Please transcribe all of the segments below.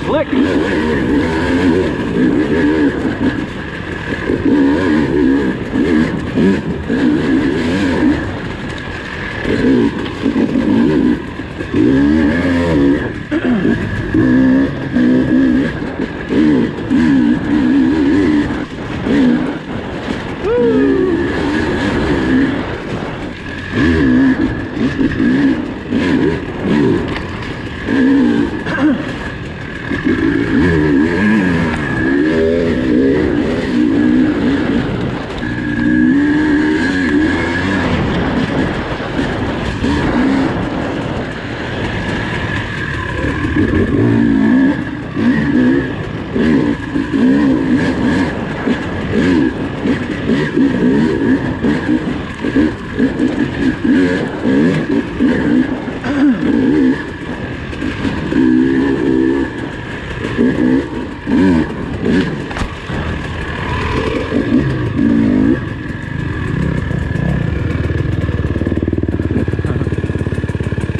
Slick.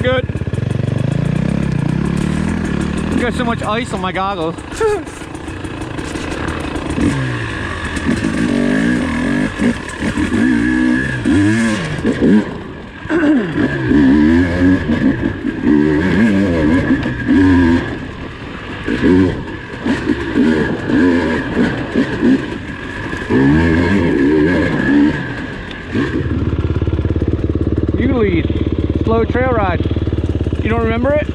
Good. Got so much ice on my goggles. You lead. Slow trail ride. You don't remember it?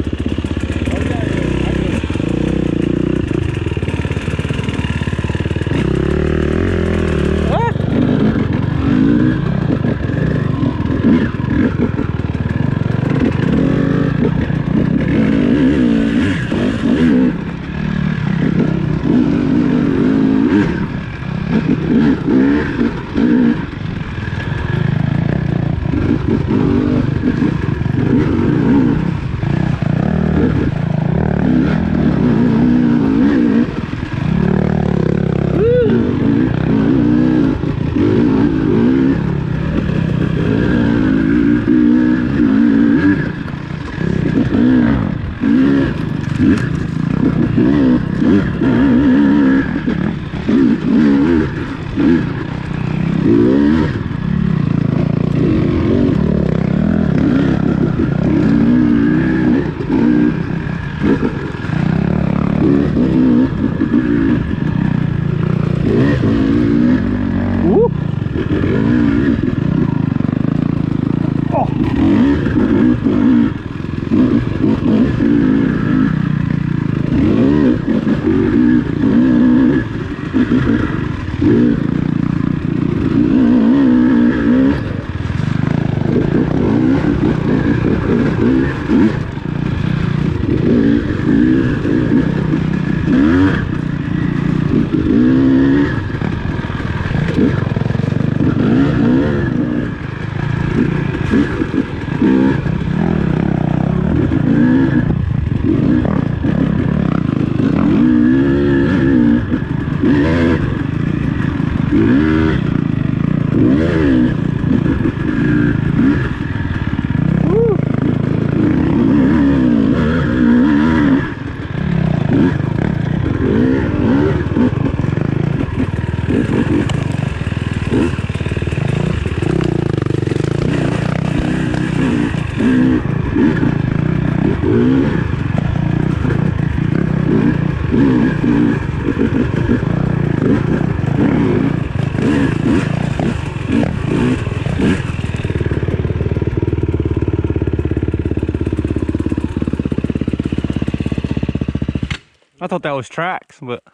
I thought that was tracks, but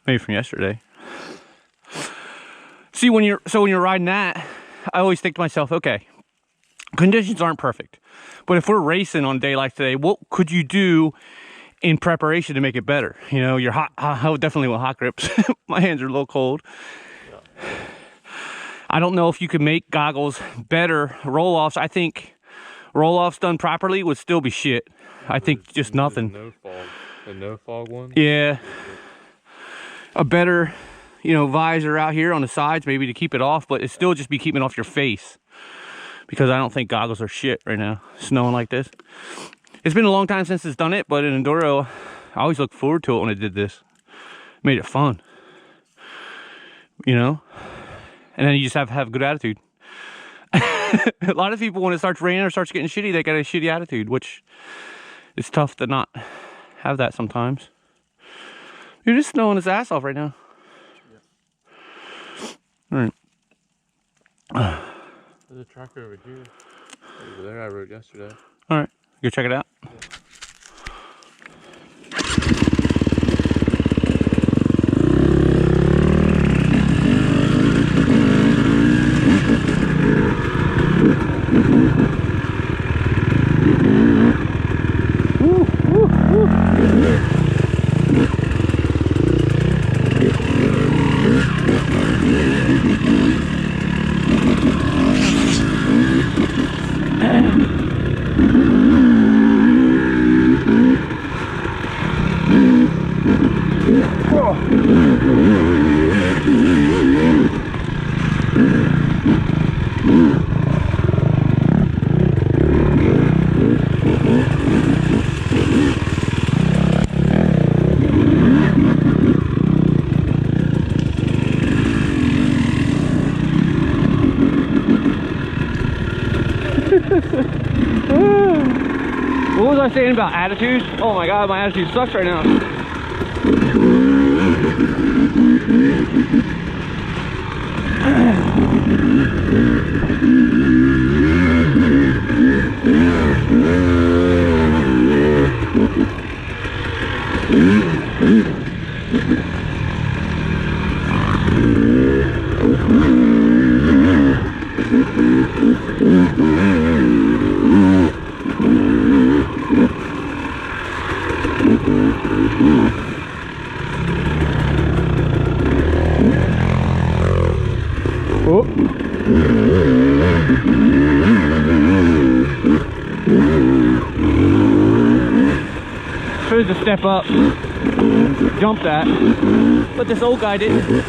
maybe from yesterday. See, when you're riding that, I always think to myself, okay, conditions aren't perfect, but if we're racing on a day like today, what could you do in preparation to make it better? You know, your hot, I definitely want hot grips. My hands are a little cold. I don't know if you could make goggles better. Roll-offs, I think roll-offs done properly would still be shit. I think just nothing. No fog. The no fog one? Yeah. A better, you know, visor out here on the sides, maybe to keep it off, but it still just be keeping off your face. Because I don't think goggles are shit right now, snowing like this. It's been a long time since it's done it, but in enduro, I always look forward to it when it did this. Made it fun. You know? And then you just have to have a good attitude. A lot of people, when it starts raining or starts getting shitty, they got a shitty attitude, which is tough to not have that sometimes. You're just snowing his ass off right now. All right. There's a tracker over here. Over there I rode yesterday. All right. Go check it out. Yeah. What was I saying about attitude? Oh my god, my attitude sucks right now. Oh. Supposed to step up, jump that, but this old guy didn't.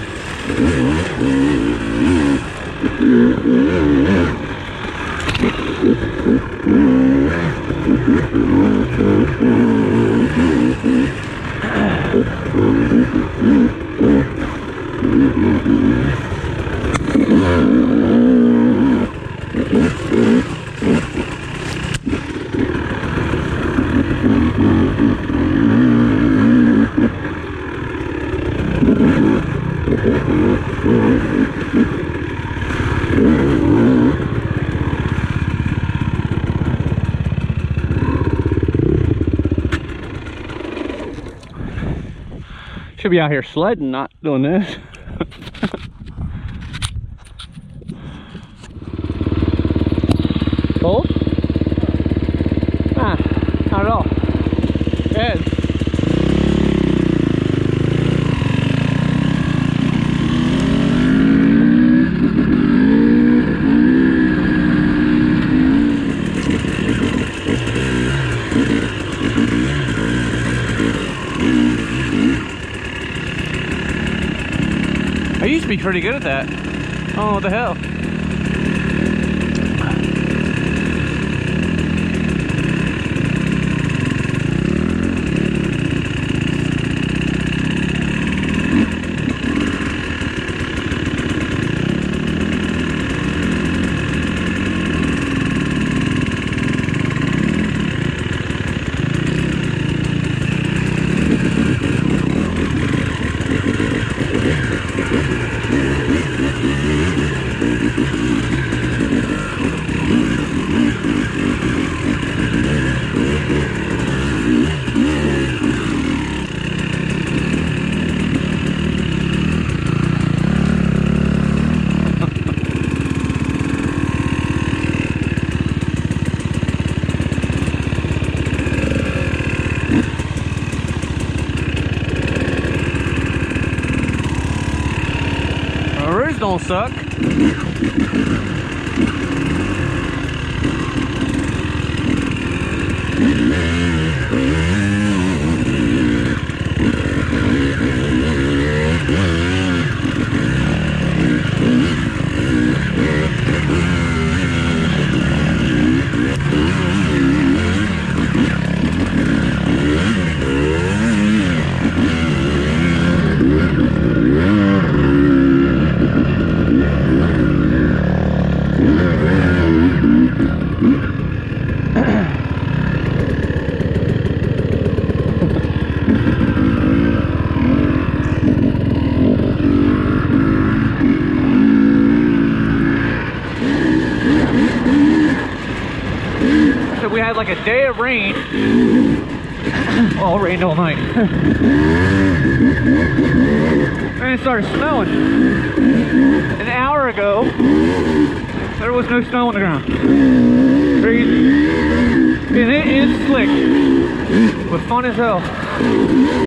Should be out here sledding, not doing this. Cold? Ah, not at all. Good. I used to be pretty good at that. Oh, what the hell? Don't suck. like a day of rain. Well, it rained all night. And it started snowing. An hour ago, there was no snow on the ground. Crazy. And it is slick, but fun as hell.